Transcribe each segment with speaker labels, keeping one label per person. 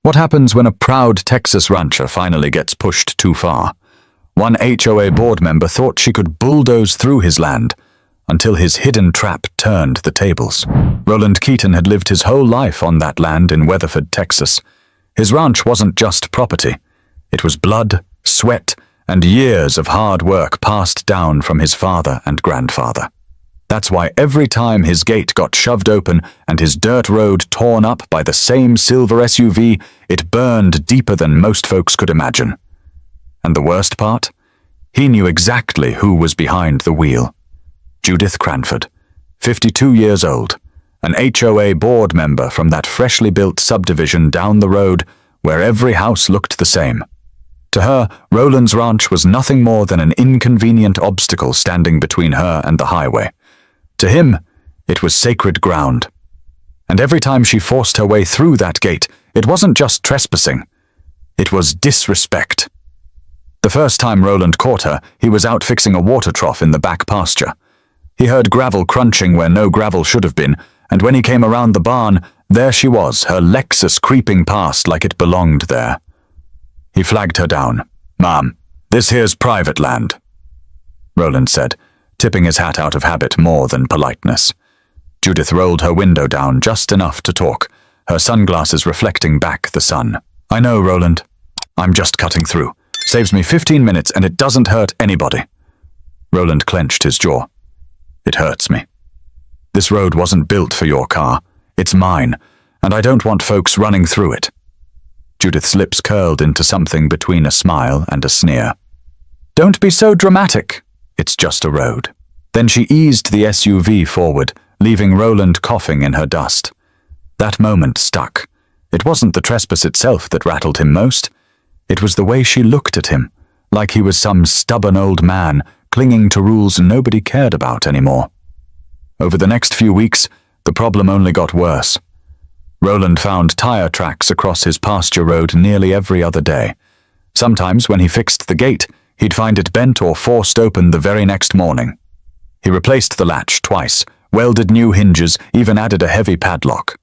Speaker 1: What happens when a proud Texas rancher finally gets pushed too far? One HOA board member thought she could bulldoze through his land until his hidden trap turned the tables. Roland Keaton had lived his whole life on that land in Weatherford, Texas. His ranch wasn't just property. It was blood, sweat, and years of hard work passed down from his father and grandfather. That's why every time his gate got shoved open and his dirt road torn up by the same silver SUV, it burned deeper than most folks could imagine. And the worst part? He knew exactly who was behind the wheel. Judith Cranford, 52 years old, an HOA board member from that freshly built subdivision down the road where every house looked the same. To her, Roland's ranch was nothing more than an inconvenient obstacle standing between her and the highway. To him, it was sacred ground. And every time she forced her way through that gate, it wasn't just trespassing. It was disrespect. The first time Roland caught her, he was out fixing a water trough in the back pasture. He heard gravel crunching where no gravel should have been, and when he came around the barn, there she was, her Lexus creeping past like it belonged there. He flagged her down. "Ma'am, this here's private land," Roland said, tipping his hat out of habit more than politeness. Judith rolled her window down just enough to talk, her sunglasses reflecting back the sun. "I know, Roland. I'm just cutting through. Saves me 15 minutes and it doesn't hurt anybody." Roland clenched his jaw. "It hurts me. This road wasn't built for your car. It's mine, and I don't want folks running through it." Judith's lips curled into something between a smile and a sneer. "Don't be so dramatic. It's just a road." Then she eased the SUV forward, leaving Roland coughing in her dust. That moment stuck. It wasn't the trespass itself that rattled him most. It was the way she looked at him, like he was some stubborn old man clinging to rules nobody cared about anymore. Over the next few weeks, the problem only got worse. Roland found tire tracks across his pasture road nearly every other day. Sometimes when he fixed the gate, he'd find it bent or forced open the very next morning. He replaced the latch twice, welded new hinges, even added a heavy padlock.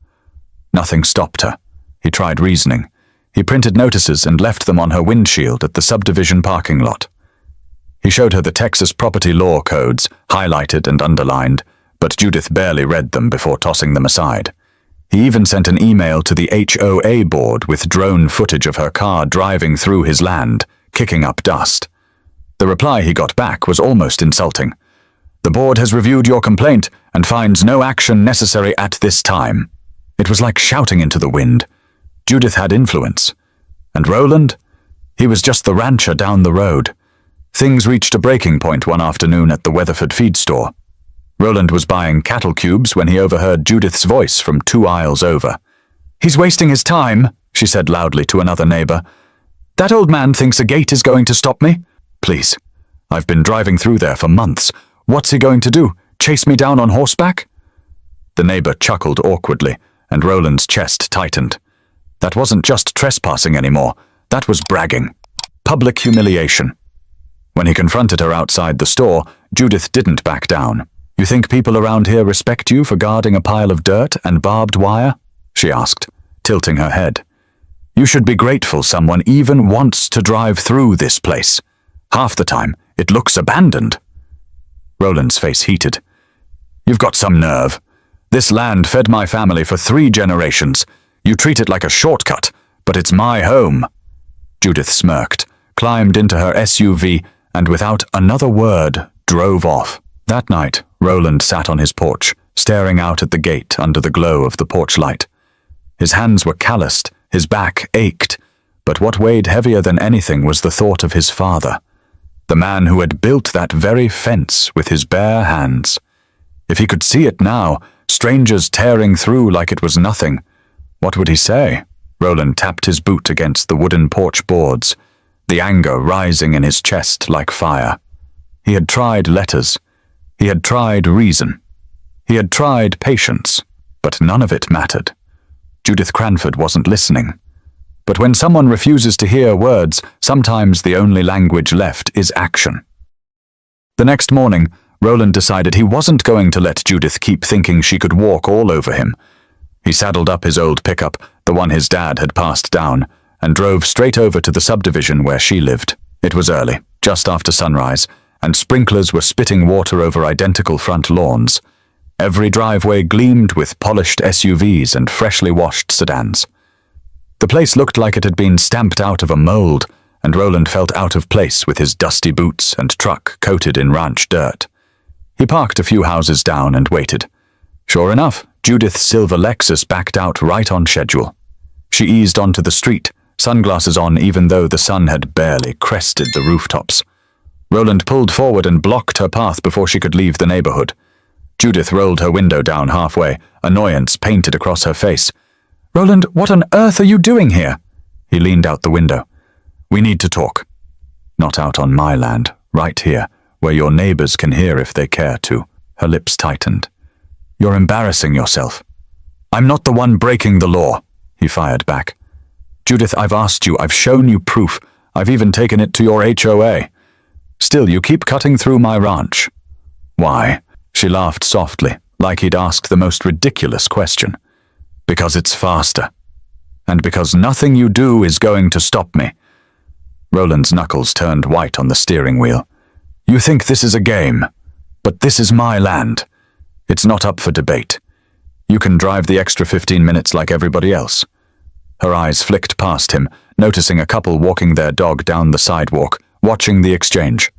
Speaker 1: Nothing stopped her. He tried reasoning. He printed notices and left them on her windshield at the subdivision parking lot. He showed her the Texas property law codes, highlighted and underlined, but Judith barely read them before tossing them aside. He even sent an email to the HOA board with drone footage of her car driving through his land, kicking up dust. The reply he got back was almost insulting. "The board has reviewed your complaint and finds no action necessary at this time." It was like shouting into the wind. Judith had influence. And Roland? He was just the rancher down the road. Things reached a breaking point one afternoon at the Weatherford feed store. Roland was buying cattle cubes when he overheard Judith's voice from 2 aisles over. "He's wasting his time," she said loudly to another neighbor. "That old man thinks a gate is going to stop me. Please, I've been driving through there for months. What's he going to do? Chase me down on horseback?" The neighbor chuckled awkwardly, and Roland's chest tightened. That wasn't just trespassing anymore. That was bragging. Public humiliation. When he confronted her outside the store, Judith didn't back down. "You think people around here respect you for guarding a pile of dirt and barbed wire?" she asked, tilting her head. "You should be grateful someone even wants to drive through this place. Half the time, it looks abandoned." Roland's face heated. "You've got some nerve. This land fed my family for 3 generations. You treat it like a shortcut, but it's my home." Judith smirked, climbed into her SUV, and without another word, drove off. That night, Roland sat on his porch, staring out at the gate under the glow of the porch light. His hands were calloused, his back ached, but what weighed heavier than anything was the thought of his father, the man who had built that very fence with his bare hands. If he could see it now, strangers tearing through like it was nothing, what would he say? Roland tapped his boot against the wooden porch boards, the anger rising in his chest like fire. He had tried letters. He had tried reason. He had tried patience, but none of it mattered. Judith Cranford wasn't listening. But when someone refuses to hear words, sometimes the only language left is action. The next morning, Roland decided he wasn't going to let Judith keep thinking she could walk all over him. He saddled up his old pickup, the one his dad had passed down, and drove straight over to the subdivision where she lived. It was early, just after sunrise, and sprinklers were spitting water over identical front lawns. Every driveway gleamed with polished SUVs and freshly washed sedans. The place looked like it had been stamped out of a mold, and Roland felt out of place with his dusty boots and truck coated in ranch dirt. He parked a few houses down and waited. Sure enough, Judith's silver Lexus backed out right on schedule. She eased onto the street, sunglasses on even though the sun had barely crested the rooftops. Roland pulled forward and blocked her path before she could leave the neighborhood. Judith rolled her window down halfway, annoyance painted across her face. "Roland, what on earth are you doing here?" He leaned out the window. "We need to talk. Not out on my land, right here, where your neighbors can hear if they care to." Her lips tightened. "You're embarrassing yourself." "I'm not the one breaking the law," he fired back. "Judith, I've asked you, I've shown you proof, I've even taken it to your HOA. Still, you keep cutting through my ranch." "Why?" She laughed softly, like he'd asked the most ridiculous question. "Because it's faster. And because nothing you do is going to stop me." Roland's knuckles turned white on the steering wheel. "You think this is a game, but this is my land. It's not up for debate. You can drive the extra 15 minutes like everybody else." Her eyes flicked past him, noticing a couple walking their dog down the sidewalk, watching the exchange.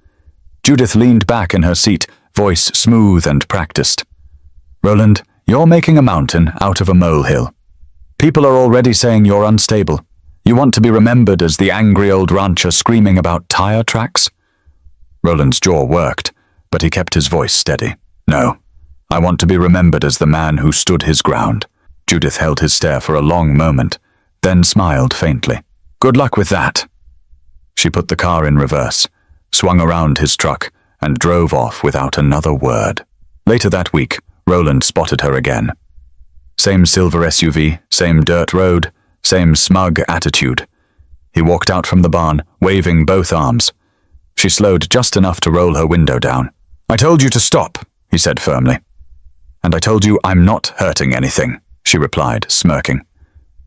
Speaker 1: Judith leaned back in her seat, voice smooth and practiced. "Roland, you're making a mountain out of a molehill. People are already saying you're unstable. You want to be remembered as the angry old rancher screaming about tire tracks?" Roland's jaw worked, but he kept his voice steady. "No, I want to be remembered as the man who stood his ground." Judith held his stare for a long moment, then smiled faintly. "Good luck with that." She put the car in reverse, swung around his truck, and drove off without another word. Later that week, Roland spotted her again. Same silver SUV, same dirt road, same smug attitude. He walked out from the barn, waving both arms. She slowed just enough to roll her window down. "I told you to stop," he said firmly. "And I told you I'm not hurting anything," she replied, smirking.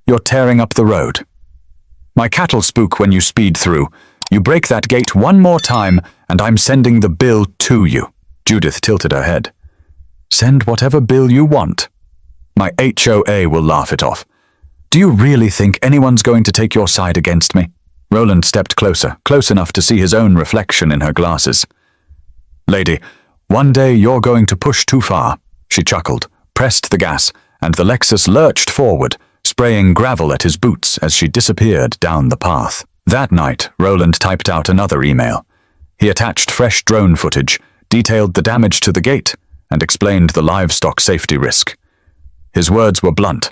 Speaker 1: "You're tearing up the road. My cattle spook when you speed through. You break that gate one more time, and I'm sending the bill to you." Judith tilted her head. "Send whatever bill you want. My HOA will laugh it off. Do you really think anyone's going to take your side against me?" Roland stepped closer, close enough to see his own reflection in her glasses. "Lady, one day you're going to push too far," she chuckled, pressed the gas, and the Lexus lurched forward, spraying gravel at his boots as she disappeared down the path. That night, Roland typed out another email. He attached fresh drone footage, detailed the damage to the gate, and explained the livestock safety risk. His words were blunt.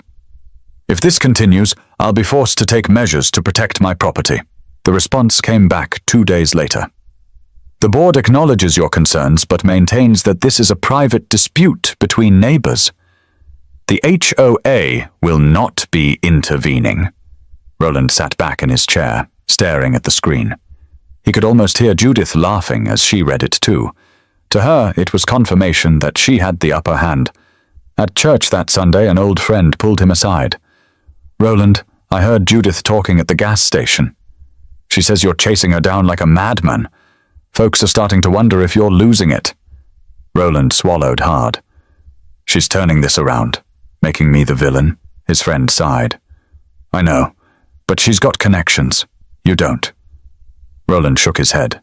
Speaker 1: "If this continues, I'll be forced to take measures to protect my property." The response came back 2 days later. "The board acknowledges your concerns but maintains that this is a private dispute between neighbors. The HOA will not be intervening." Roland sat back in his chair, staring at the screen. He could almost hear Judith laughing as she read it too. To her, it was confirmation that she had the upper hand. At church that Sunday, an old friend pulled him aside. "Roland, I heard Judith talking at the gas station. She says you're chasing her down like a madman. Folks are starting to wonder if you're losing it." Roland swallowed hard. "She's turning this around, making me the villain," his friend sighed. "I know, but she's got connections. You don't." Roland shook his head.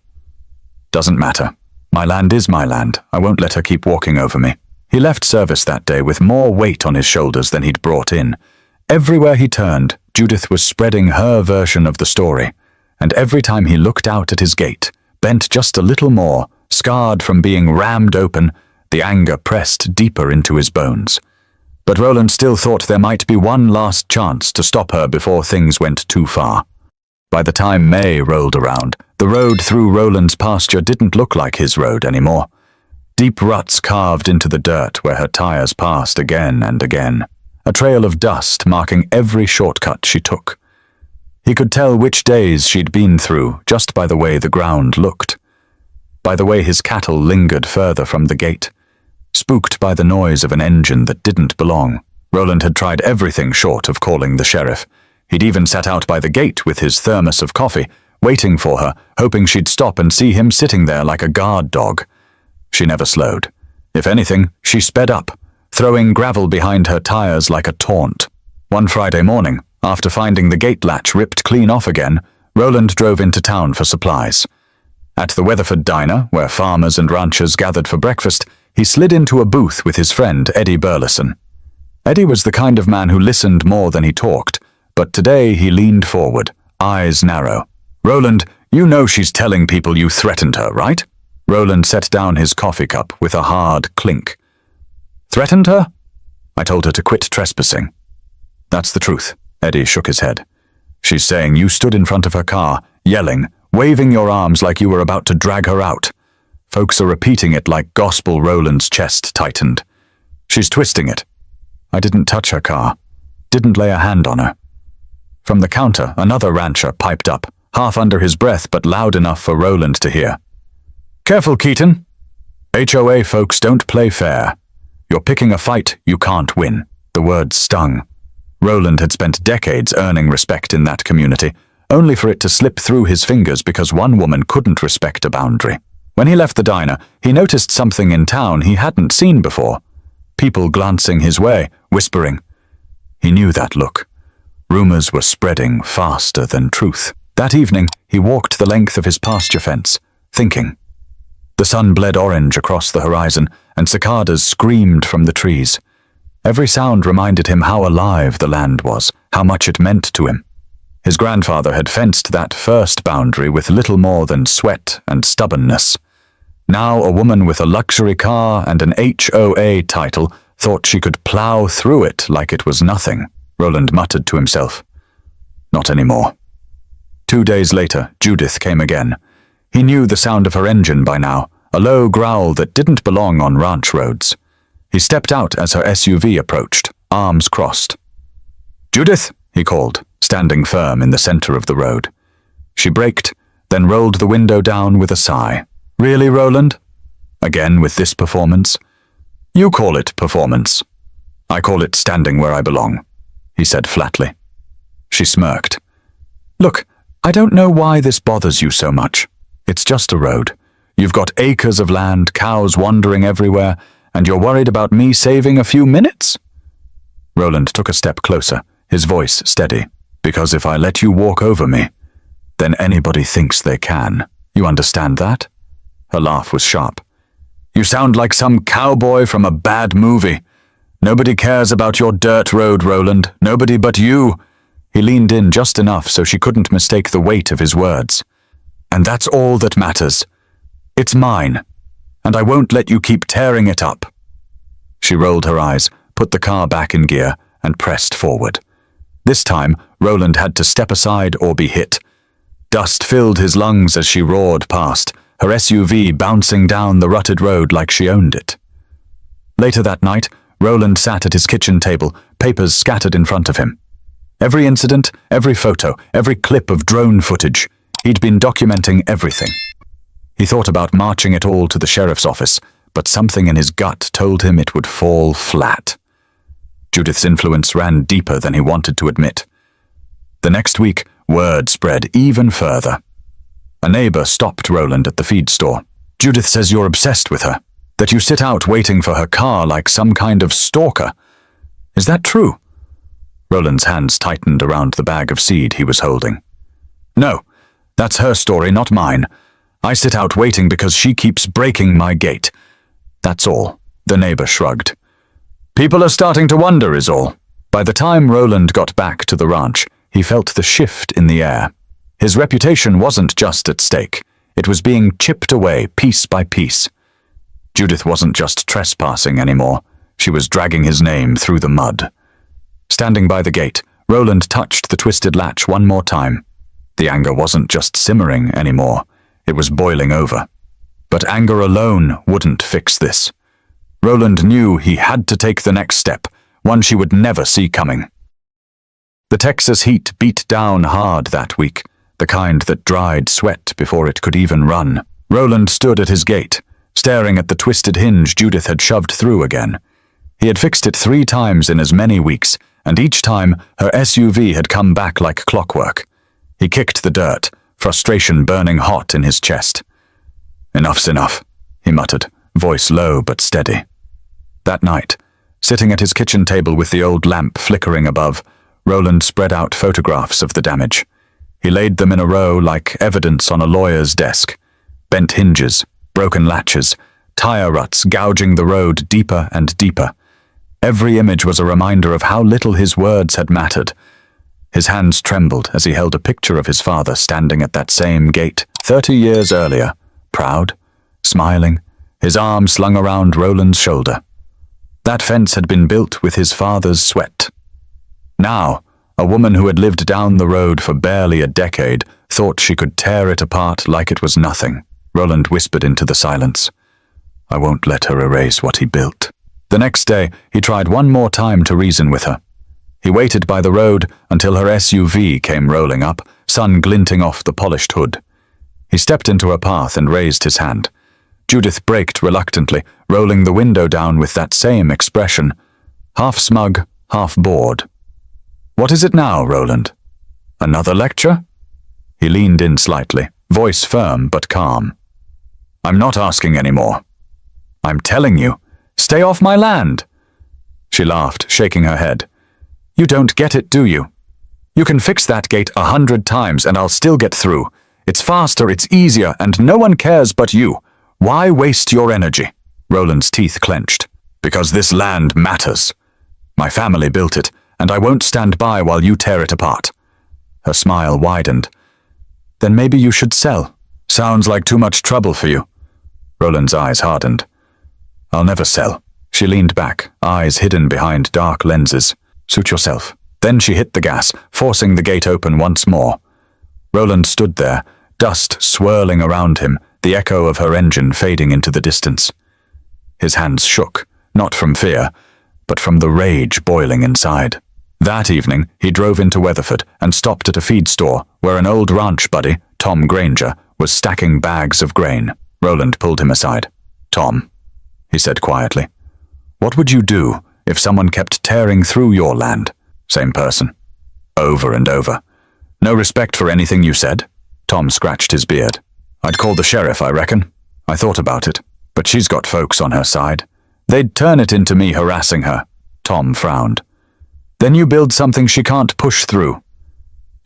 Speaker 1: "Doesn't matter. My land is my land. I won't let her keep walking over me." He left service that day with more weight on his shoulders than he'd brought in. Everywhere he turned, Judith was spreading her version of the story, and every time he looked out at his gate, bent just a little more, scarred from being rammed open, the anger pressed deeper into his bones. But Roland still thought there might be one last chance to stop her before things went too far. By the time May rolled around, the road through Roland's pasture didn't look like his road anymore. Deep ruts carved into the dirt where her tires passed again and again, a trail of dust marking every shortcut she took. He could tell which days she'd been through just by the way the ground looked, by the way his cattle lingered further from the gate, spooked by the noise of an engine that didn't belong. Roland had tried everything short of calling the sheriff. He'd even sat out by the gate with his thermos of coffee, waiting for her, hoping she'd stop and see him sitting there like a guard dog. She never slowed. If anything, she sped up, throwing gravel behind her tires like a taunt. One Friday morning, after finding the gate latch ripped clean off again, Roland drove into town for supplies. At the Weatherford diner, where farmers and ranchers gathered for breakfast, he slid into a booth with his friend Eddie Burleson. Eddie was the kind of man who listened more than he talked, but today he leaned forward, eyes narrow. "Roland, you know she's telling people you threatened her, right?" Roland set down his coffee cup with a hard clink. "Threatened her? I told her to quit trespassing." "That's the truth." Eddie shook his head. "She's saying you stood in front of her car, yelling, waving your arms like you were about to drag her out. Folks are repeating it like gospel." Roland's chest tightened. "She's twisting it. I didn't touch her car. Didn't lay a hand on her." From the counter, another rancher piped up, half under his breath but loud enough for Roland to hear. "Careful, Keaton. HOA folks don't play fair. You're picking a fight you can't win." The words stung. Roland had spent decades earning respect in that community, only for it to slip through his fingers because one woman couldn't respect a boundary. When he left the diner, he noticed something in town he hadn't seen before. People glancing his way, whispering. He knew that look. Rumors were spreading faster than truth. That evening, he walked the length of his pasture fence, thinking. The sun bled orange across the horizon, and cicadas screamed from the trees. Every sound reminded him how alive the land was, how much it meant to him. His grandfather had fenced that first boundary with little more than sweat and stubbornness. Now a woman with a luxury car and an HOA title thought she could plow through it like it was nothing. Roland muttered to himself. Not anymore. 2 days later, Judith came again. He knew the sound of her engine by now, a low growl that didn't belong on ranch roads. He stepped out as her SUV approached, arms crossed. "Judith," he called, standing firm in the center of the road. She braked, then rolled the window down with a sigh. "Really, Roland? Again with this performance?" "You call it performance. I call it standing where I belong," he said flatly. She smirked. "Look, I don't know why this bothers you so much. It's just a road. You've got acres of land, cows wandering everywhere, and you're worried about me saving a few minutes?" Roland took a step closer, his voice steady. "Because if I let you walk over me, then anybody thinks they can. You understand that?" Her laugh was sharp. "You sound like some cowboy from a bad movie. Nobody cares about your dirt road, Roland. Nobody but you." He leaned in just enough so she couldn't mistake the weight of his words. "And that's all that matters. It's mine, and I won't let you keep tearing it up." She rolled her eyes, put the car back in gear, and pressed forward. This time, Roland had to step aside or be hit. Dust filled his lungs as she roared past, her SUV bouncing down the rutted road like she owned it. Later that night, Roland sat at his kitchen table, papers scattered in front of him. Every incident, every photo, every clip of drone footage, he'd been documenting everything. He thought about marching it all to the sheriff's office, but something in his gut told him it would fall flat. Judith's influence ran deeper than he wanted to admit. The next week, word spread even further. A neighbor stopped Roland at the feed store. "Judith says you're obsessed with her, that you sit out waiting for her car like some kind of stalker. Is that true?" Roland's hands tightened around the bag of seed he was holding. "No, that's her story, not mine. I sit out waiting because she keeps breaking my gate. That's all," the neighbor shrugged. "People are starting to wonder is all." By the time Roland got back to the ranch, he felt the shift in the air. His reputation wasn't just at stake. It was being chipped away piece by piece. Judith wasn't just trespassing anymore. She was dragging his name through the mud. Standing by the gate, Roland touched the twisted latch one more time. The anger wasn't just simmering anymore. It was boiling over. But anger alone wouldn't fix this. Roland knew he had to take the next step, one she would never see coming. The Texas heat beat down hard that week, the kind that dried sweat before it could even run. Roland stood at his gate, staring at the twisted hinge Judith had shoved through again. He had fixed it 3 times in as many weeks, and each time her SUV had come back like clockwork. He kicked the dirt, frustration burning hot in his chest. "Enough's enough," he muttered, voice low but steady. That night, sitting at his kitchen table with the old lamp flickering above, Roland spread out photographs of the damage. He laid them in a row like evidence on a lawyer's desk. Bent hinges, broken latches, tire ruts gouging the road deeper and deeper. Every image was a reminder of how little his words had mattered. His hands trembled as he held a picture of his father standing at that same gate 30 years earlier, proud, smiling, his arm slung around Roland's shoulder. That fence had been built with his father's sweat. Now, a woman who had lived down the road for barely a decade thought she could tear it apart like it was nothing. Roland whispered into the silence. "I won't let her erase what he built." The next day, he tried one more time to reason with her. He waited by the road until her SUV came rolling up, sun glinting off the polished hood. He stepped into her path and raised his hand. Judith braked reluctantly, rolling the window down with that same expression, half smug, half bored. "What is it now, Roland? Another lecture?" He leaned in slightly, voice firm but calm. "I'm not asking any more. I'm telling you, stay off my land." She laughed, shaking her head. "You don't get it, do you? You can fix that gate 100 times and I'll still get through. It's faster, it's easier, and no one cares but you. Why waste your energy?" Roland's teeth clenched. "Because this land matters. My family built it, and I won't stand by while you tear it apart." Her smile widened. "Then maybe you should sell." "Sounds like too much trouble for you." Roland's eyes hardened. "I'll never sell." She leaned back, eyes hidden behind dark lenses. "Suit yourself." Then she hit the gas, forcing the gate open once more. Roland stood there, dust swirling around him, the echo of her engine fading into the distance. His hands shook, not from fear, but from the rage boiling inside. That evening, he drove into Weatherford and stopped at a feed store where an old ranch buddy, Tom Granger, was stacking bags of grain. Roland pulled him aside. "Tom," he said quietly, "what would you do if someone kept tearing through your land?" Same person. Over and over. "No respect for anything you said?" Tom scratched his beard. "I'd call the sheriff, I reckon. I thought about it, but she's got folks on her side. They'd turn it into me harassing her." Tom frowned. "Then you build something she can't push through.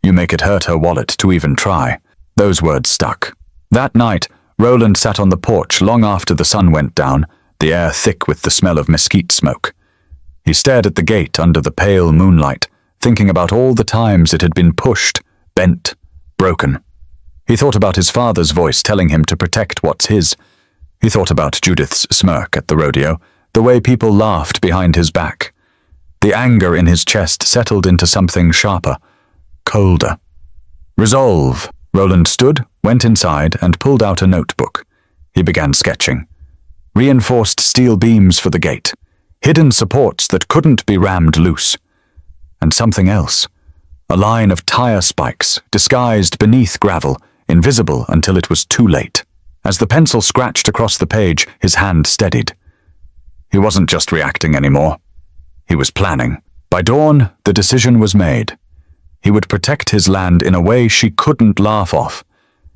Speaker 1: You make it hurt her wallet to even try." Those words stuck. That night, Roland sat on the porch long after the sun went down, the air thick with the smell of mesquite smoke. He stared at the gate under the pale moonlight, thinking about all the times it had been pushed, bent, broken. He thought about his father's voice telling him to protect what's his. He thought about Judith's smirk at the rodeo, the way people laughed behind his back. The anger in his chest settled into something sharper, colder. Resolve. Roland stood, went inside, and pulled out a notebook. He began sketching. Reinforced steel beams for the gate, hidden supports that couldn't be rammed loose. And something else. A line of tire spikes, disguised beneath gravel, invisible until it was too late. As the pencil scratched across the page, his hand steadied. He wasn't just reacting anymore. He was planning. By dawn, the decision was made. He would protect his land in a way she couldn't laugh off.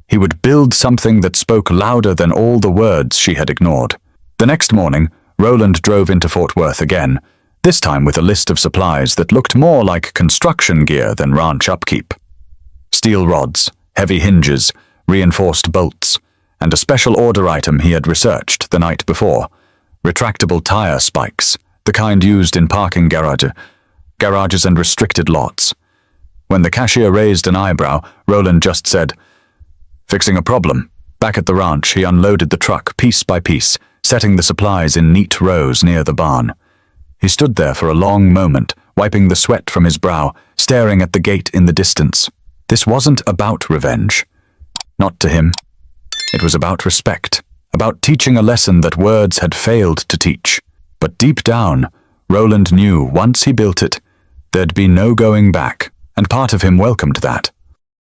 Speaker 1: He would build something that spoke louder than all the words she had ignored. The next morning, Roland drove into Fort Worth again, this time with a list of supplies that looked more like construction gear than ranch upkeep. Steel rods, heavy hinges, reinforced bolts, and a special order item he had researched the night before, retractable tire spikes, the kind used in parking garages and restricted lots. When the cashier raised an eyebrow, Roland just said, "Fixing a problem." Back at the ranch, he unloaded the truck piece by piece, setting the supplies in neat rows near the barn. He stood there for a long moment, wiping the sweat from his brow, staring at the gate in the distance. This wasn't about revenge. Not to him. It was about respect, about teaching a lesson that words had failed to teach. But deep down, Roland knew once he built it, there'd be no going back, and part of him welcomed that.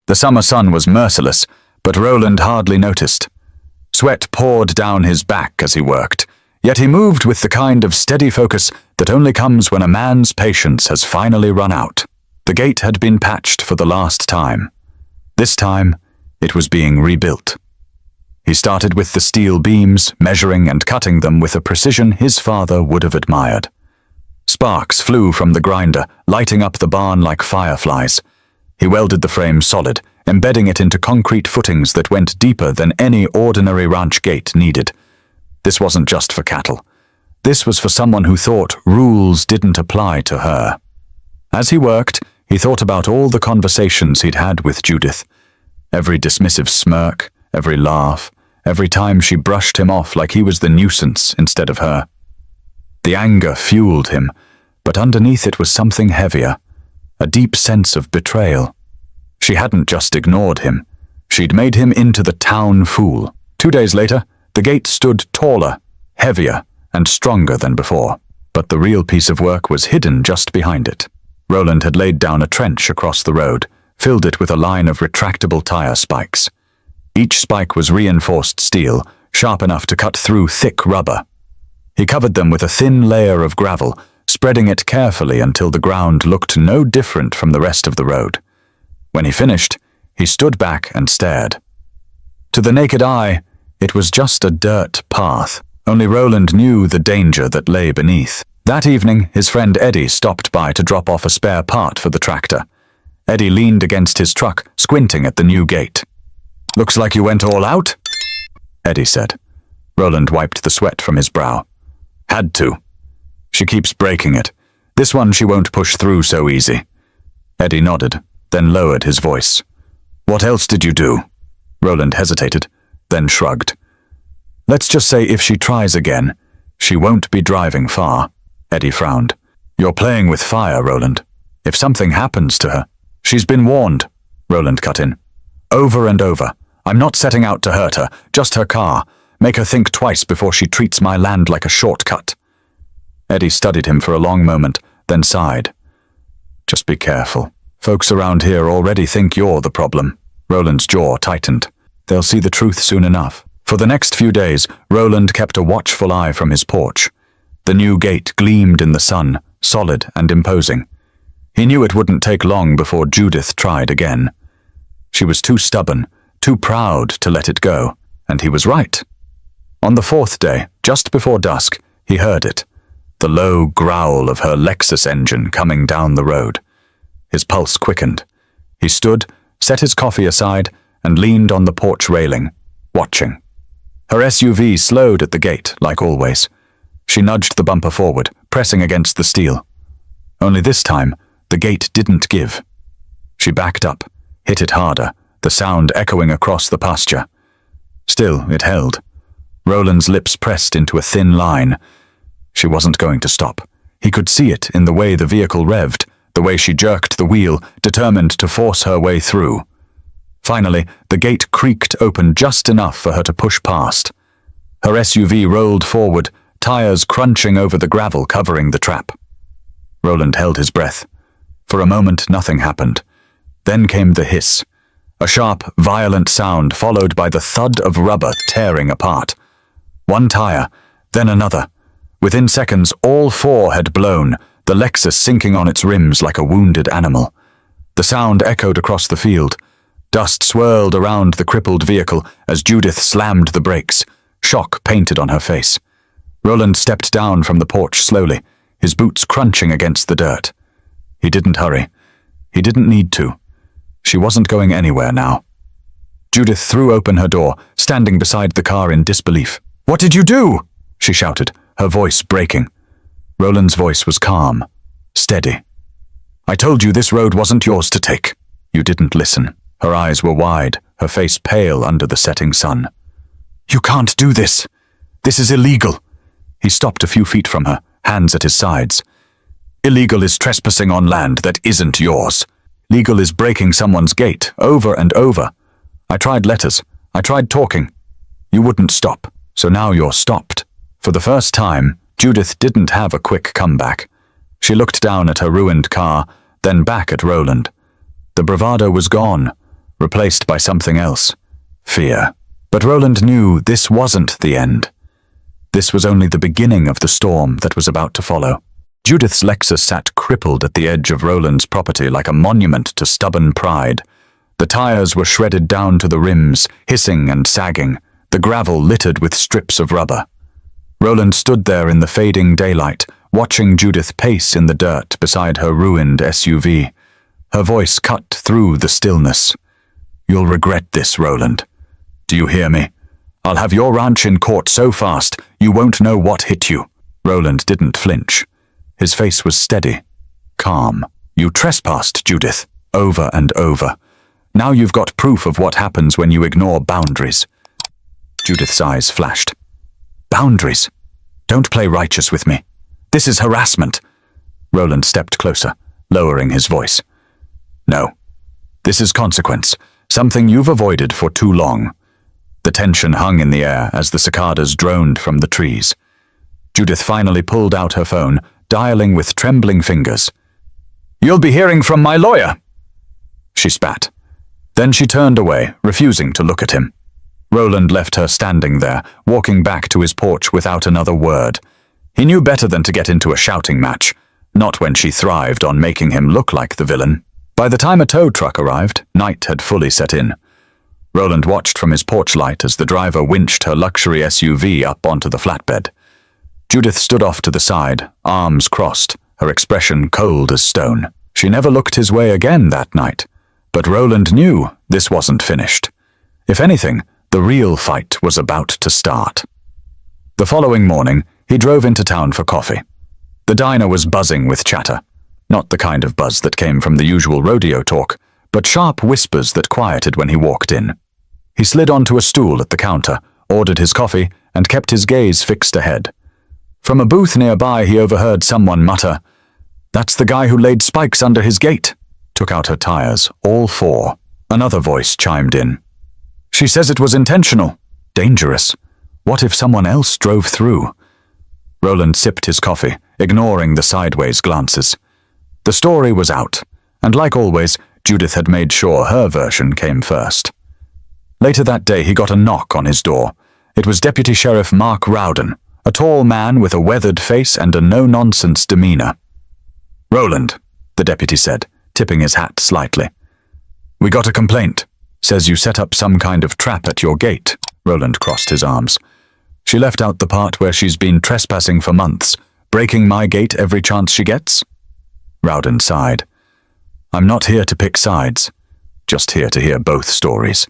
Speaker 1: The summer sun was merciless, but Roland hardly noticed. Sweat poured down his back as he worked, Yet he moved with the kind of steady focus that only comes when a man's patience has finally run out. The gate had been patched for the last time. This time, it was being rebuilt. He started with the steel beams, measuring and cutting them with a precision his father would have admired. Sparks flew from the grinder, lighting up the barn like fireflies. He welded the frame solid, embedding it into concrete footings that went deeper than any ordinary ranch gate needed. This wasn't just for cattle. This was for someone who thought rules didn't apply to her. As he worked, he thought about all the conversations he'd had with Judith. Every dismissive smirk, every laugh, every time she brushed him off like he was the nuisance instead of her. The anger fueled him, but underneath it was something heavier, a deep sense of betrayal. She hadn't just ignored him. She'd made him into the town fool. 2 days later, the gate stood taller, heavier, and stronger than before. But the real piece of work was hidden just behind it. Roland had laid down a trench across the road, filled it with a line of retractable tire spikes. Each spike was reinforced steel, sharp enough to cut through thick rubber. He covered them with a thin layer of gravel, spreading it carefully until the ground looked no different from the rest of the road. When he finished, he stood back and stared. To the naked eye, it was just a dirt path. Only Roland knew the danger that lay beneath. That evening, his friend Eddie stopped by to drop off a spare part for the tractor. Eddie leaned against his truck, squinting at the new gate. "Looks like you went all out," Eddie said. Roland wiped the sweat from his brow. "Had to. She keeps breaking it. This one she won't push through so easy." Eddie nodded, then lowered his voice. "What else did you do?" Roland hesitated, then shrugged. "Let's just say if she tries again, she won't be driving far." Eddie frowned. "You're playing with fire, Roland. If something happens to her..." "She's been warned," Roland cut in. "Over and over. I'm not setting out to hurt her, just her car. Make her think twice before she treats my land like a shortcut." Eddie studied him for a long moment, then sighed. "Just be careful. Folks around here already think you're the problem." Roland's jaw tightened. "They'll see the truth soon enough." For the next few days, Roland kept a watchful eye from his porch. The new gate gleamed in the sun, solid and imposing. He knew it wouldn't take long before Judith tried again. She was too stubborn, too proud to let it go, and he was right. On the 4th day, just before dusk, he heard it, the low growl of her Lexus engine coming down the road. His pulse quickened. He stood, set his coffee aside, and leaned on the porch railing, watching. Her SUV slowed at the gate, like always. She nudged the bumper forward, pressing against the steel. Only this time, the gate didn't give. She backed up, hit it harder, the sound echoing across the pasture. Still, it held. Roland's lips pressed into a thin line. She wasn't going to stop. He could see it in the way the vehicle revved, the way she jerked the wheel, determined to force her way through. Finally, the gate creaked open just enough for her to push past. Her SUV rolled forward, tires crunching over the gravel covering the trap. Roland held his breath. For a moment, nothing happened. Then came the hiss. A sharp, violent sound followed by the thud of rubber tearing apart. One tire, then another. Within seconds, all 4 had blown, the Lexus sinking on its rims like a wounded animal. The sound echoed across the field. Dust swirled around the crippled vehicle as Judith slammed the brakes, shock painted on her face. Roland stepped down from the porch slowly, his boots crunching against the dirt. He didn't hurry. He didn't need to. She wasn't going anywhere now. Judith threw open her door, standing beside the car in disbelief. "What did you do?" she shouted, her voice breaking. Roland's voice was calm, steady. "I told you this road wasn't yours to take. You didn't listen." Her eyes were wide, her face pale under the setting sun. "You can't do this. This is illegal." He stopped a few feet from her, hands at his sides. "Illegal is trespassing on land that isn't yours. Legal is breaking someone's gate, over and over. I tried letters. I tried talking. You wouldn't stop, so now you're stopped." For the first time, Judith didn't have a quick comeback. She looked down at her ruined car, then back at Roland. The bravado was gone, replaced by something else. Fear. But Roland knew this wasn't the end. This was only the beginning of the storm that was about to follow. Judith's Lexus sat crippled at the edge of Roland's property like a monument to stubborn pride. The tires were shredded down to the rims, hissing and sagging, the gravel littered with strips of rubber. Roland stood there in the fading daylight, watching Judith pace in the dirt beside her ruined SUV. Her voice cut through the stillness. "You'll regret this, Roland. Do you hear me? I'll have your ranch in court so fast, you won't know what hit you." Roland didn't flinch. His face was steady, calm. "You trespassed, Judith, over and over. Now you've got proof of what happens when you ignore boundaries." Judith's eyes flashed. "Boundaries? Don't play righteous with me. This is harassment." Roland stepped closer, lowering his voice. "No. This is consequence, something you've avoided for too long." The tension hung in the air as the cicadas droned from the trees. Judith finally pulled out her phone, dialing with trembling fingers. "You'll be hearing from my lawyer," she spat. Then she turned away, refusing to look at him. Roland left her standing there, walking back to his porch without another word. He knew better than to get into a shouting match, not when she thrived on making him look like the villain. By the time a tow truck arrived, night had fully set in. Roland watched from his porch light as the driver winched her luxury SUV up onto the flatbed. Judith stood off to the side, arms crossed, her expression cold as stone. She never looked his way again that night, but Roland knew this wasn't finished. If anything, the real fight was about to start. The following morning, he drove into town for coffee. The diner was buzzing with chatter, not the kind of buzz that came from the usual rodeo talk, but sharp whispers that quieted when he walked in. He slid onto a stool at the counter, ordered his coffee, and kept his gaze fixed ahead. From a booth nearby, he overheard someone mutter, "That's the guy who laid spikes under his gate." Took out her tires, all four. Another voice chimed in. "She says it was intentional. Dangerous. What if someone else drove through?" Roland sipped his coffee, ignoring the sideways glances. The story was out, and like always, Judith had made sure her version came first. Later that day, he got a knock on his door. It was Deputy Sheriff Mark Rowden, a tall man with a weathered face and a no-nonsense demeanor. "Roland," the deputy said, tipping his hat slightly. "We got a complaint. Says you set up some kind of trap at your gate." Roland crossed his arms. "She left out the part where she's been trespassing for months, breaking my gate every chance she gets." Rowden sighed. "I'm not here to pick sides. Just here to hear both stories.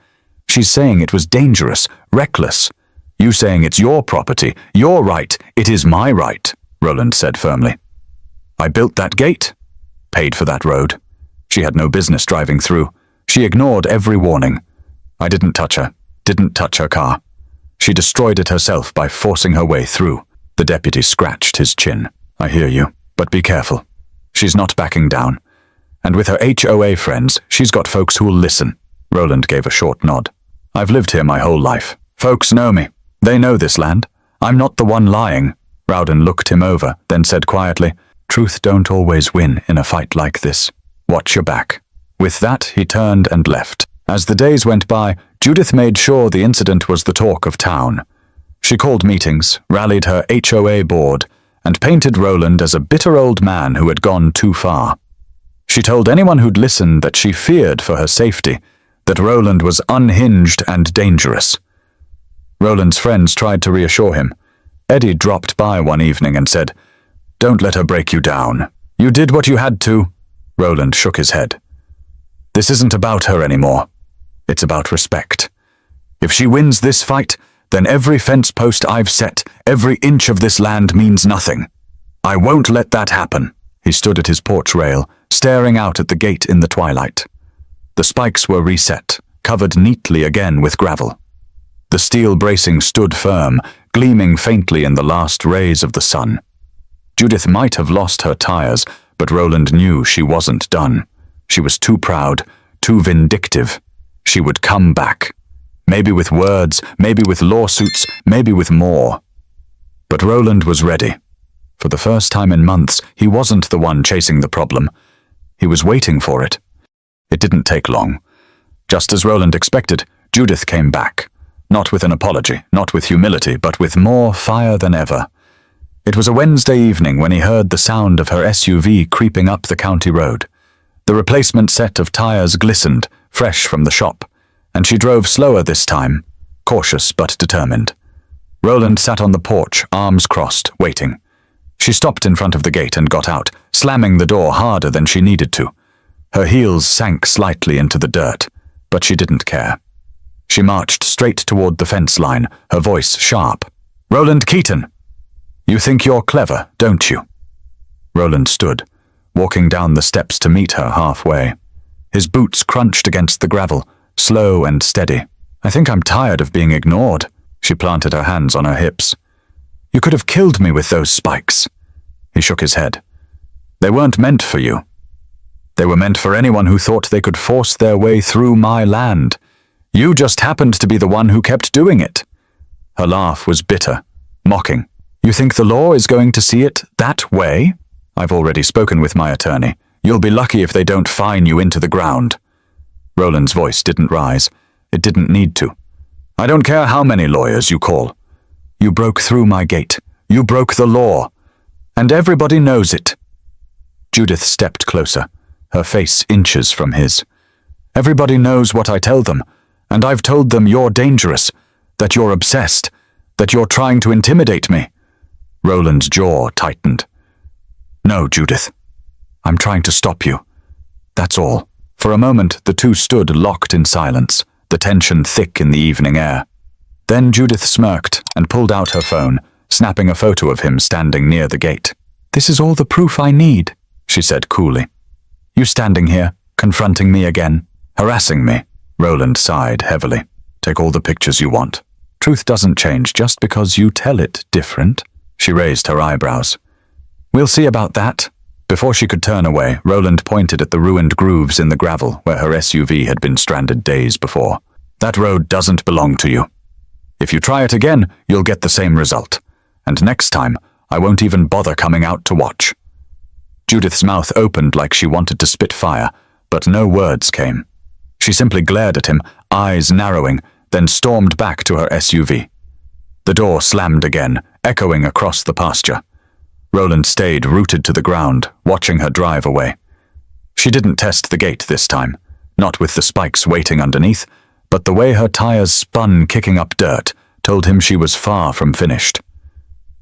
Speaker 1: She's saying it was dangerous, reckless. You saying it's your property, your right, it is my right," Roland said firmly. "I built that gate. Paid for that road. She had no business driving through. She ignored every warning. I didn't touch her car. She destroyed it herself by forcing her way through." The deputy scratched his chin. "I hear you, but be careful. She's not backing down. And with her HOA friends, she's got folks who'll listen." Roland gave a short nod. "I've lived here my whole life. Folks know me. They know this land. I'm not the one lying." Rowden looked him over, then said quietly, "Truth don't always win in a fight like this. Watch your back." With that, he turned and left. As the days went by, Judith made sure the incident was the talk of town. She called meetings, rallied her HOA board, and painted Roland as a bitter old man who had gone too far. She told anyone who'd listen that she feared for her safety, that Roland was unhinged and dangerous. Roland's friends tried to reassure him. Eddie dropped by one evening and said, "Don't let her break you down. You did what you had to." Roland shook his head. "This isn't about her anymore. It's about respect. If she wins this fight, then every fence post I've set, every inch of this land means nothing. I won't let that happen." He stood at his porch rail, staring out at the gate in the twilight. The spikes were reset, covered neatly again with gravel. The steel bracing stood firm, gleaming faintly in the last rays of the sun. Judith might have lost her tires, but Roland knew she wasn't done. She was too proud, too vindictive. She would come back. Maybe with words, maybe with lawsuits, maybe with more. But Roland was ready. For the first time in months, he wasn't the one chasing the problem. He was waiting for it. It didn't take long. Just as Roland expected, Judith came back. Not with an apology, not with humility, but with more fire than ever. It was a Wednesday evening when he heard the sound of her SUV creeping up the county road. The replacement set of tires glistened, fresh from the shop, and she drove slower this time, cautious but determined. Roland sat on the porch, arms crossed, waiting. She stopped in front of the gate and got out, slamming the door harder than she needed to. Her heels sank slightly into the dirt, but she didn't care. She marched straight toward the fence line, her voice sharp. "Roland Keaton! You think you're clever, don't you?" Roland stood, walking down the steps to meet her halfway. His boots crunched against the gravel, slow and steady. "I think I'm tired of being ignored." She planted her hands on her hips. "You could have killed me with those spikes." He shook his head. "They weren't meant for you. They were meant for anyone who thought they could force their way through my land. You just happened to be the one who kept doing it." Her laugh was bitter, mocking. "You think the law is going to see it that way? I've already spoken with my attorney. You'll be lucky if they don't fine you into the ground." Roland's voice didn't rise. It didn't need to. "I don't care how many lawyers you call. You broke through my gate. You broke the law. And everybody knows it." Judith stepped closer, her face inches from his. "Everybody knows what I tell them, and I've told them you're dangerous, that you're obsessed, that you're trying to intimidate me." Roland's jaw tightened. "No, Judith. I'm trying to stop you. That's all." For a moment, the two stood locked in silence, the tension thick in the evening air. Then Judith smirked and pulled out her phone, snapping a photo of him standing near the gate. "This is all the proof I need," she said coolly. "You standing here, confronting me again, harassing me." Roland sighed heavily. "Take all the pictures you want. Truth doesn't change just because you tell it different." She raised her eyebrows. "We'll see about that." Before she could turn away, Roland pointed at the ruined grooves in the gravel where her SUV had been stranded days before. "That road doesn't belong to you. If you try it again, you'll get the same result. And next time, I won't even bother coming out to watch." Judith's mouth opened like she wanted to spit fire, but no words came. She simply glared at him, eyes narrowing, then stormed back to her SUV. The door slammed again, echoing across the pasture. Roland stayed rooted to the ground, watching her drive away. She didn't test the gate this time, not with the spikes waiting underneath, but the way her tires spun kicking up dirt told him she was far from finished.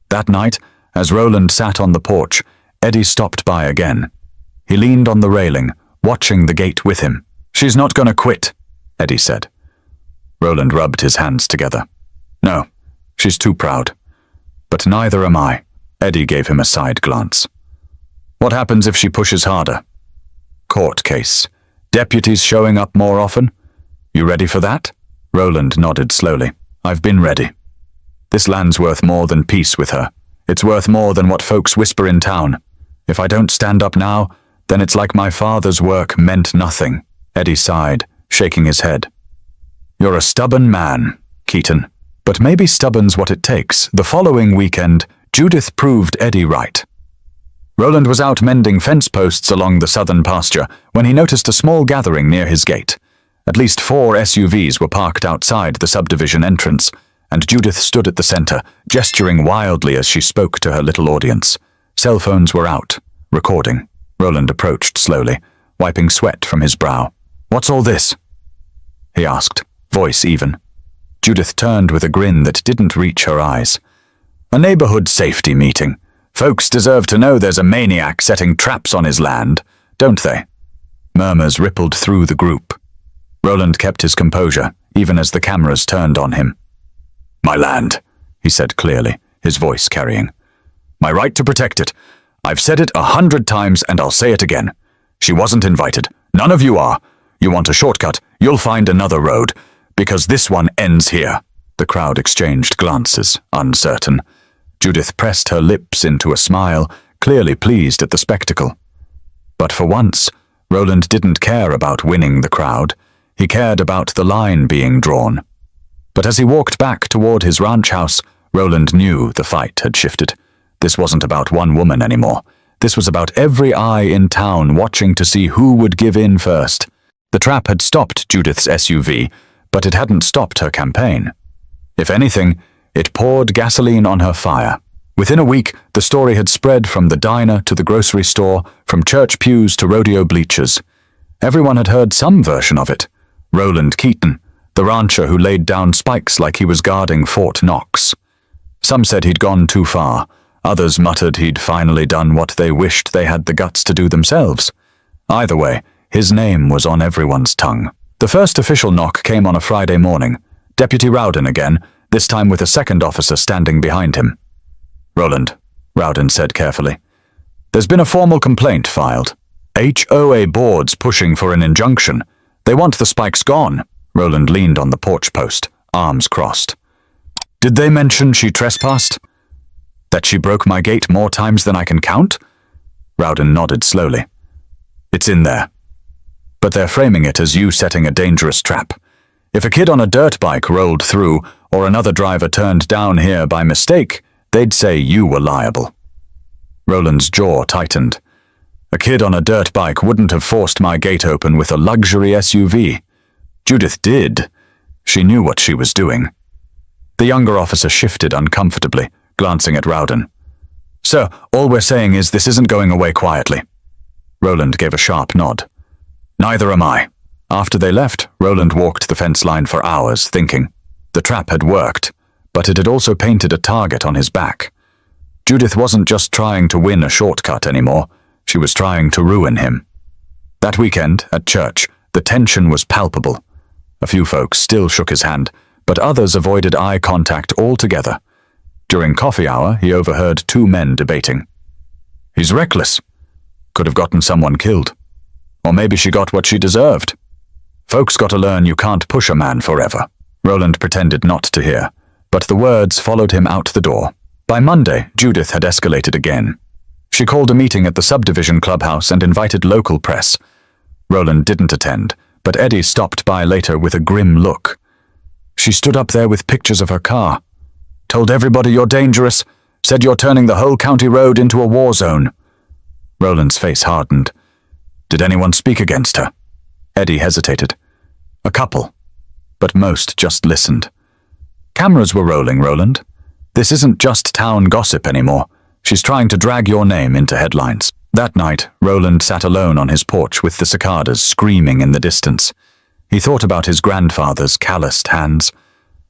Speaker 1: That night, as Roland sat on the porch, Eddie stopped by again. He leaned on the railing, watching the gate with him. "She's not gonna quit," Eddie said. Roland rubbed his hands together. "No, she's too proud. But neither am I." Eddie gave him a side glance. "What happens if she pushes harder?" "Court case. Deputies showing up more often? You ready for that?" Roland nodded slowly. "I've been ready. This land's worth more than peace with her. It's worth more than what folks whisper in town. If I don't stand up now, then it's like my father's work meant nothing." Eddie sighed, shaking his head. "You're a stubborn man, Keaton. But maybe stubborn's what it takes." The following weekend, Judith proved Eddie right. Roland was out mending fence posts along the southern pasture when he noticed a small gathering near his gate. At least 4 SUVs were parked outside the subdivision entrance, and Judith stood at the center, gesturing wildly as she spoke to her little audience. Cell phones were out, recording. Roland approached slowly, wiping sweat from his brow. "What's all this?" he asked, voice even. Judith turned with a grin that didn't reach her eyes. "A neighborhood safety meeting. Folks deserve to know there's a maniac setting traps on his land, don't they?" Murmurs rippled through the group. Roland kept his composure, even as the cameras turned on him. "My land," he said clearly, his voice carrying. "My right to protect it. I've said it 100 times and I'll say it again. She wasn't invited. None of you are. You want a shortcut, you'll find another road, because this one ends here." The crowd exchanged glances, uncertain. Judith pressed her lips into a smile, clearly pleased at the spectacle. But for once, Roland didn't care about winning the crowd. He cared about the line being drawn. But as he walked back toward his ranch house, Roland knew the fight had shifted. This wasn't about one woman anymore. This was about every eye in town watching to see who would give in first. The trap had stopped Judith's SUV, but it hadn't stopped her campaign. If anything, it poured gasoline on her fire. Within a week, the story had spread from the diner to the grocery store, from church pews to rodeo bleachers. Everyone had heard some version of it. Roland Keaton, the rancher who laid down spikes like he was guarding Fort Knox. Some said he'd gone too far. Others muttered he'd finally done what they wished they had the guts to do themselves. Either way, his name was on everyone's tongue. The first official knock came on a Friday morning. Deputy Rowden again, this time with a second officer standing behind him. "Roland," Rowden said carefully. "There's been a formal complaint filed. HOA board's pushing for an injunction. They want the spikes gone." Roland leaned on the porch post, arms crossed. "Did they mention she trespassed? That she broke my gate more times than I can count?" Rowden nodded slowly. "It's in there. But they're framing it as you setting a dangerous trap. If a kid on a dirt bike rolled through, or another driver turned down here by mistake, they'd say you were liable." Roland's jaw tightened. A kid on a dirt bike wouldn't have forced my gate open with a luxury SUV. Judith did. She knew what she was doing. The younger officer shifted uncomfortably, glancing at Rowden. "Sir, all we're saying is this isn't going away quietly." Roland gave a sharp nod. "Neither am I." After they left, Roland walked the fence line for hours, thinking. The trap had worked, but it had also painted a target on his back. Judith wasn't just trying to win a shortcut anymore, she was trying to ruin him. That weekend, at church, the tension was palpable. A few folks still shook his hand, but others avoided eye contact altogether. During coffee hour, he overheard two men debating. "He's reckless. Could have gotten someone killed. Or maybe she got what she deserved. Folks got to learn you can't push a man forever." Roland pretended not to hear, but the words followed him out the door. By Monday, Judith had escalated again. She called a meeting at the subdivision clubhouse and invited local press. Roland didn't attend, but Eddie stopped by later with a grim look. "She stood up there with pictures of her car. Told everybody you're dangerous, said you're turning the whole county road into a war zone." Roland's face hardened. "Did anyone speak against her?" Eddie hesitated. "A couple, but most just listened." "Cameras were rolling, Roland. This isn't just town gossip anymore. She's trying to drag your name into headlines." That night, Roland sat alone on his porch with the cicadas screaming in the distance. He thought about his grandfather's calloused hands,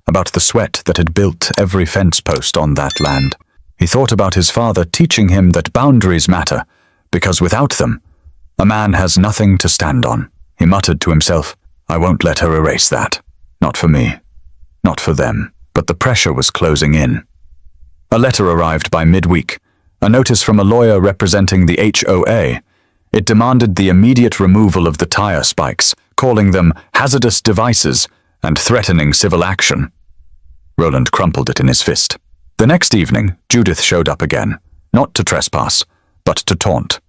Speaker 1: about the sweat that had built every fence post on that land. He thought about his father teaching him that boundaries matter, because without them, a man has nothing to stand on. He muttered to himself, "I won't let her erase that. Not for me. Not for them." But the pressure was closing in. A letter arrived by midweek, a notice from a lawyer representing the HOA. It demanded the immediate removal of the tire spikes, calling them hazardous devices and threatening civil action. Roland crumpled it in his fist. The next evening, Judith showed up again, not to trespass, but to taunt.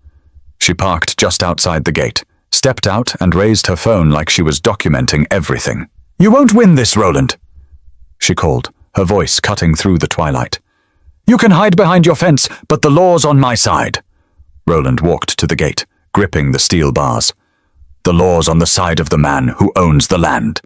Speaker 1: She parked just outside the gate, stepped out and raised her phone like she was documenting everything. "You won't win this, Roland," she called, her voice cutting through the twilight. "You can hide behind your fence, but the law's on my side." Roland walked to the gate, gripping the steel bars. "The law's on the side of the man who owns the land."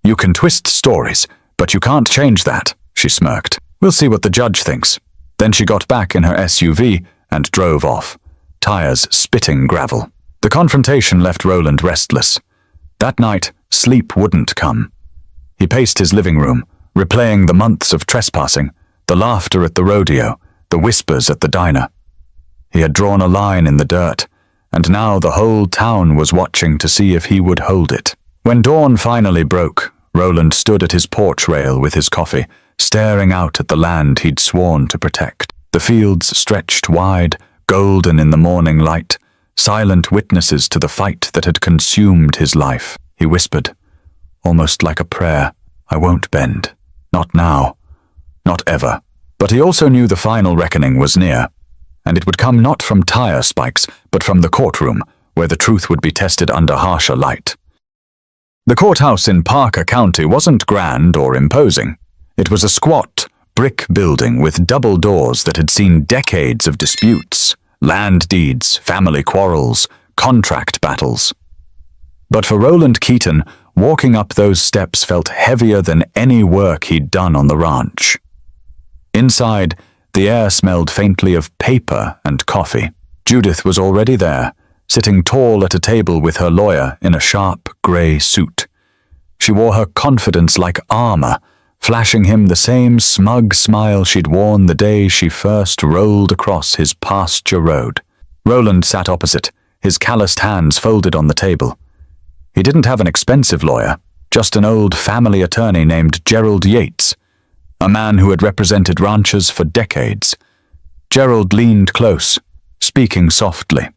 Speaker 1: "You can twist stories, but you can't change that," she smirked. "We'll see what the judge thinks." Then she got back in her SUV and drove off, tires spitting gravel. The confrontation left Roland restless. That night, sleep wouldn't come. He paced his living room, replaying the months of trespassing, the laughter at the rodeo, the whispers at the diner. He had drawn a line in the dirt, and now the whole town was watching to see if he would hold it. When dawn finally broke, Roland stood at his porch rail with his coffee, staring out at the land he'd sworn to protect. The fields stretched wide, golden in the morning light, silent witnesses to the fight that had consumed his life. He whispered, almost like a prayer, "I won't bend. Not now. Not ever." But he also knew the final reckoning was near, and it would come not from tire spikes, but from the courtroom, where the truth would be tested under harsher light. The courthouse in Parker County wasn't grand or imposing. It was a squat, brick building with double doors that had seen decades of disputes, land deeds, family quarrels, contract battles. But for Roland Keaton, walking up those steps felt heavier than any work he'd done on the ranch. Inside, the air smelled faintly of paper and coffee. Judith was already there, sitting tall at a table with her lawyer in a sharp grey suit. She wore her confidence like armor, flashing him the same smug smile she'd worn the day she first rolled across his pasture road. Roland sat opposite, his calloused hands folded on the table. He didn't have an expensive lawyer, just an old family attorney named Gerald Yates, a man who had represented ranchers for decades. Gerald leaned close, speaking softly.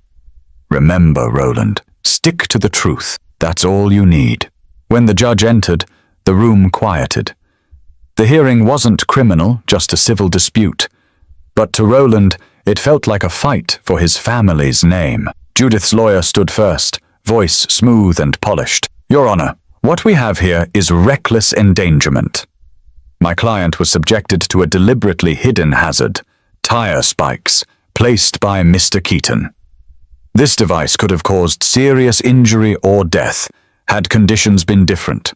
Speaker 1: "Remember, Roland, stick to the truth. That's all you need." When the judge entered, the room quieted. The hearing wasn't criminal, just a civil dispute. But to Roland, it felt like a fight for his family's name. Judith's lawyer stood first, voice smooth and polished. "Your Honor, what we have here is reckless endangerment. My client was subjected to a deliberately hidden hazard, tire spikes, placed by Mr. Keaton. This device could have caused serious injury or death, had conditions been different.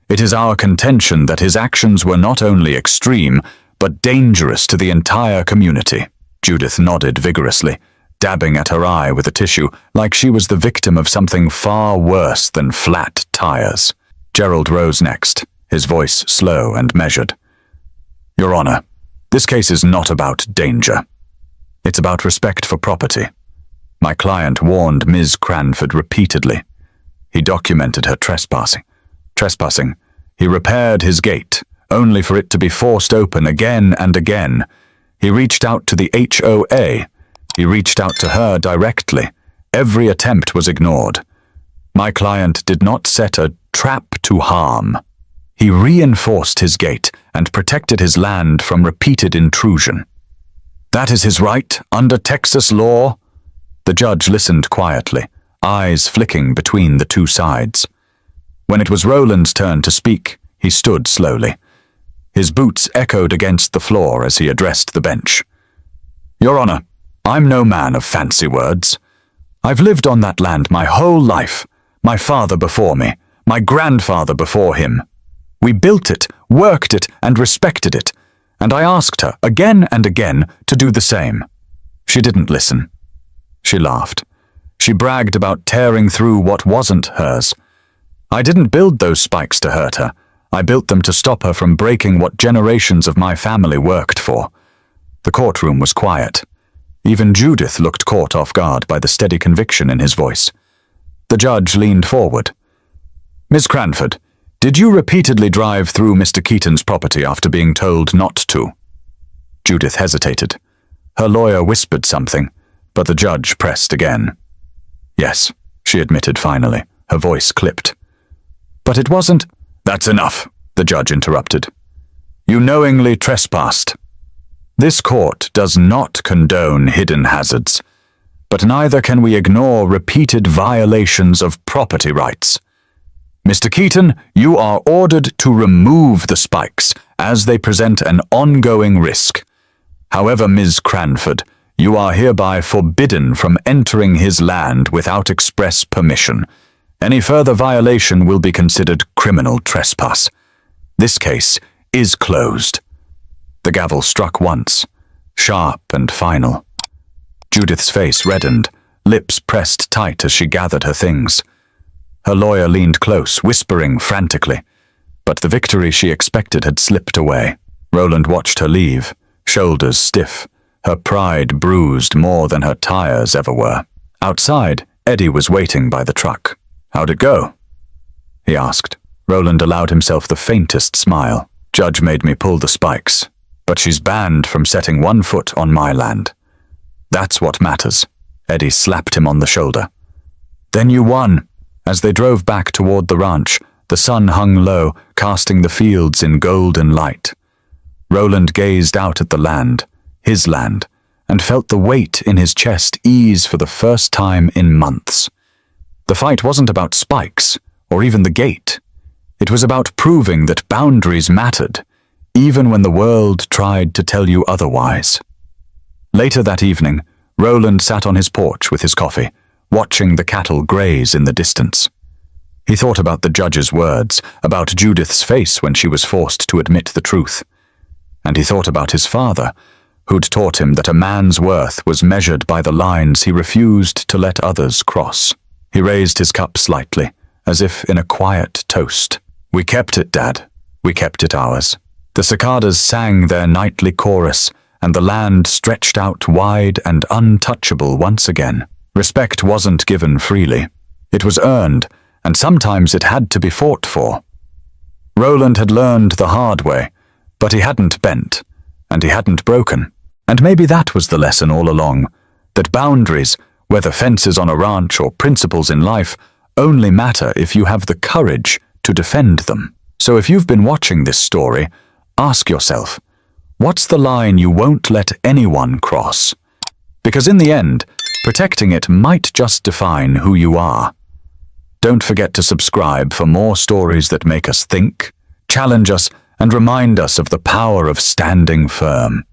Speaker 1: It is our contention that his actions were not only extreme, but dangerous to the entire community." Judith nodded vigorously, dabbing at her eye with a tissue, like she was the victim of something far worse than flat tires. Gerald rose next, his voice slow and measured. "Your Honor, this case is not about danger. It's about respect for property. My client warned Ms. Cranford repeatedly. He documented her trespassing. He repaired his gate, only for it to be forced open again and again. He reached out to the HOA. He reached out to her directly. Every attempt was ignored. My client did not set a trap to harm. He reinforced his gate and protected his land from repeated intrusion. That is his right under Texas law." The judge listened quietly, eyes flicking between the two sides. When it was Roland's turn to speak, he stood slowly. His boots echoed against the floor as he addressed the bench. "Your Honor, I'm no man of fancy words. I've lived on that land my whole life, my father before me, my grandfather before him. We built it, worked it, and respected it, and I asked her again and again to do the same. She didn't listen. She laughed. She bragged about tearing through what wasn't hers. I didn't build those spikes to hurt her. I built them to stop her from breaking what generations of my family worked for." The courtroom was quiet. Even Judith looked caught off guard by the steady conviction in his voice. The judge leaned forward. "Miss Cranford, did you repeatedly drive through Mr. Keaton's property after being told not to?" Judith hesitated. Her lawyer whispered something, but the judge pressed again. "Yes," she admitted finally, her voice clipped. "But it wasn't—" "That's enough," the judge interrupted. "You knowingly trespassed. This court does not condone hidden hazards, but neither can we ignore repeated violations of property rights. Mr. Keaton, you are ordered to remove the spikes as they present an ongoing risk. However, Ms. Cranford, you are hereby forbidden from entering his land without express permission. Any further violation will be considered criminal trespass. This case is closed." The gavel struck once, sharp and final. Judith's face reddened, lips pressed tight as she gathered her things. Her lawyer leaned close, whispering frantically, but the victory she expected had slipped away. Roland watched her leave, shoulders stiff, her pride bruised more than her tires ever were. Outside, Eddie was waiting by the truck. "How'd it go?" he asked. Roland allowed himself the faintest smile. "Judge made me pull the spikes, but she's banned from setting one foot on my land. That's what matters." Eddie slapped him on the shoulder. "Then you won." As they drove back toward the ranch, the sun hung low, casting the fields in golden light. Roland gazed out at the land, his land, and felt the weight in his chest ease for the first time in months. The fight wasn't about spikes, or even the gate. It was about proving that boundaries mattered, even when the world tried to tell you otherwise. Later that evening, Roland sat on his porch with his coffee, watching the cattle graze in the distance. He thought about the judge's words, about Judith's face when she was forced to admit the truth. And he thought about his father, who'd taught him that a man's worth was measured by the lines he refused to let others cross. He raised his cup slightly, as if in a quiet toast. "We kept it, Dad. We kept it ours." The cicadas sang their nightly chorus, and the land stretched out wide and untouchable once again. Respect wasn't given freely. It was earned, and sometimes it had to be fought for. Roland had learned the hard way, but he hadn't bent, and he hadn't broken. And maybe that was the lesson all along, that boundaries, whether fences on a ranch or principles in life, only matter if you have the courage to defend them. So if you've been watching this story, ask yourself, what's the line you won't let anyone cross? Because in the end, protecting it might just define who you are. Don't forget to subscribe for more stories that make us think, challenge us, and remind us of the power of standing firm.